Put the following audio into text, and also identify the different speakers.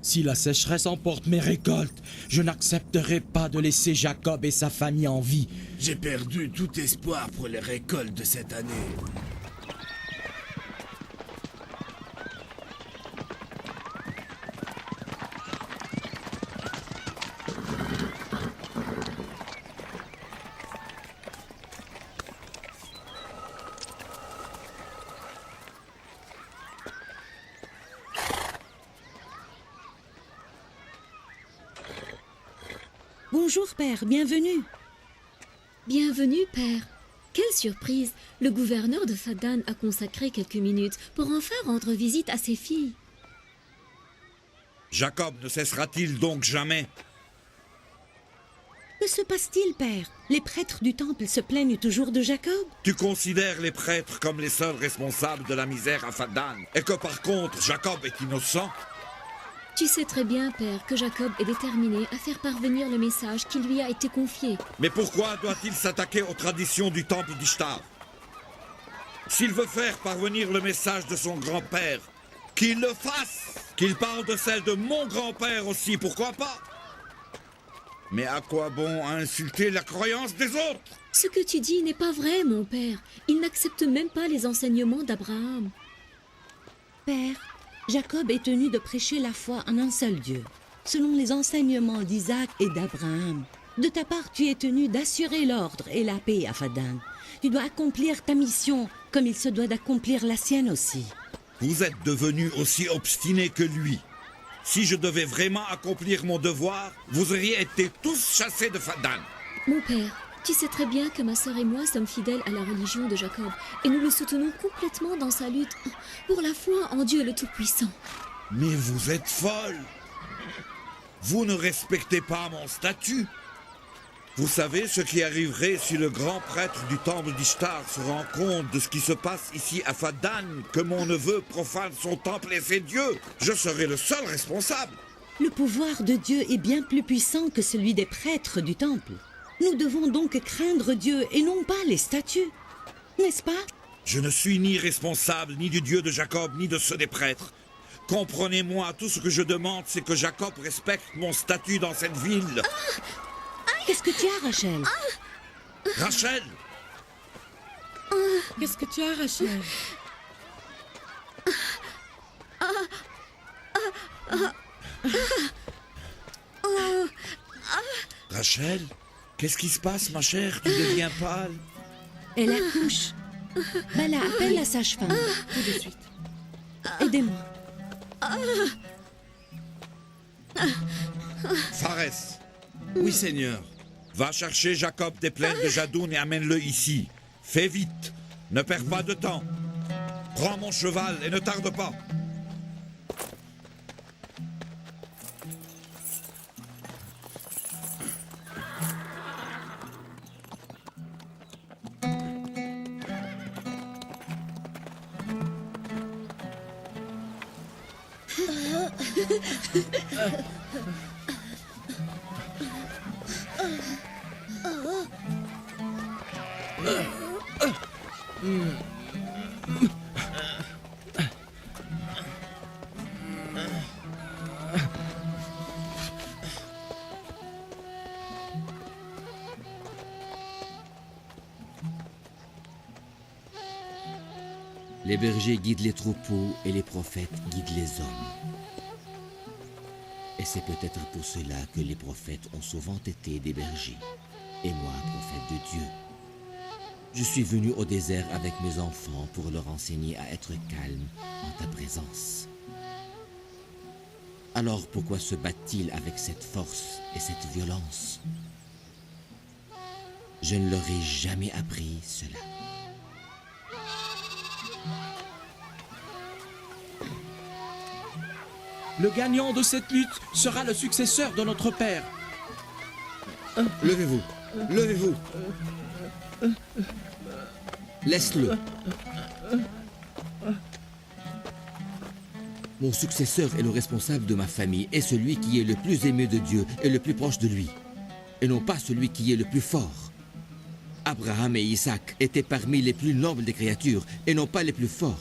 Speaker 1: Si la sécheresse emporte mes récoltes, je n'accepterai pas de laisser Jacob et sa famille en vie.
Speaker 2: J'ai perdu tout espoir pour les récoltes de cette année.
Speaker 3: Bonjour, père, bienvenue.
Speaker 4: Bienvenue, père. Quelle surprise! Le gouverneur de Fadan a consacré quelques minutes pour enfin rendre visite à ses filles.
Speaker 5: Jacob ne cessera-t-il donc jamais?
Speaker 3: Que se passe-t-il, père? Les prêtres du temple se plaignent toujours de Jacob?
Speaker 5: Tu considères les prêtres comme les seuls responsables de la misère à Fadan, et que par contre Jacob est innocent?
Speaker 4: Tu sais très bien, père, que Jacob est déterminé à faire parvenir le message qui lui a été confié.
Speaker 5: Mais pourquoi doit-il s'attaquer aux traditions du temple d'Ishtar? S'il veut faire parvenir le message de son grand-père, qu'il le fasse! Qu'il parle de celle de mon grand-père aussi, pourquoi pas? Mais à quoi bon insulter la croyance des autres?
Speaker 4: Ce que tu dis n'est pas vrai, mon père. Il n'accepte même pas les enseignements d'Abraham.
Speaker 3: Père, Jacob est tenu de prêcher la foi en un seul Dieu, selon les enseignements d'Isaac et d'Abraham. De ta part, tu es tenu d'assurer l'ordre et la paix à Fadan. Tu dois accomplir ta mission comme il se doit d'accomplir la sienne aussi.
Speaker 5: Vous êtes devenus aussi obstinés que lui. Si je devais vraiment accomplir mon devoir, vous auriez été tous chassés de Fadan.
Speaker 4: Mon père, tu sais très bien que ma sœur et moi sommes fidèles à la religion de Jacob et nous le soutenons complètement dans sa lutte pour la foi en Dieu le Tout-Puissant.
Speaker 5: Mais vous êtes folle. Vous ne respectez pas mon statut. Vous savez ce qui arriverait si le grand prêtre du temple d'Ishtar se rend compte de ce qui se passe ici à Fadan, que mon neveu profane son temple et ses dieux? Je serai le seul responsable.
Speaker 3: Le pouvoir de Dieu est bien plus puissant que celui des prêtres du temple. Nous devons donc craindre Dieu et non pas les statues, n'est-ce pas?
Speaker 5: Je ne suis ni responsable ni du Dieu de Jacob ni de ceux des prêtres. Comprenez-moi, tout ce que je demande, c'est que Jacob respecte mon statut dans cette ville.
Speaker 3: Qu'est-ce que tu as, Rachel?
Speaker 5: Rachel!
Speaker 3: Qu'est-ce que tu as, Rachel?
Speaker 5: Rachel? Qu'est-ce qui se passe, ma chère? Tu deviens pâle.
Speaker 3: Elle accouche. Bala, appelle la sage-femme. Tout de suite. Aidez-moi.
Speaker 5: Pharès,
Speaker 2: Oui, Seigneur.
Speaker 5: va chercher Jacob des plaines de Jadoun et amène-le ici. Fais vite. Ne perds pas de temps. Prends mon cheval et ne tarde pas.
Speaker 6: Les bergers guident les troupeaux et les prophètes guident les hommes. Et c'est peut-être pour cela que les prophètes ont souvent été des bergers, et moi, prophète de Dieu. Je suis venu au désert avec mes enfants pour leur enseigner à être calmes en ta présence. Alors pourquoi se battent-ils avec cette force et cette violence? Je ne leur ai jamais appris cela.
Speaker 1: Le gagnant de cette lutte sera le successeur de notre père.
Speaker 6: Levez-vous, levez-vous. Laisse-le. Mon successeur est le responsable de ma famille et celui qui est le plus aimé de Dieu et le plus proche de lui, et non pas celui qui est le plus fort. Abraham et Isaac étaient parmi les plus nobles des créatures et non pas les plus forts.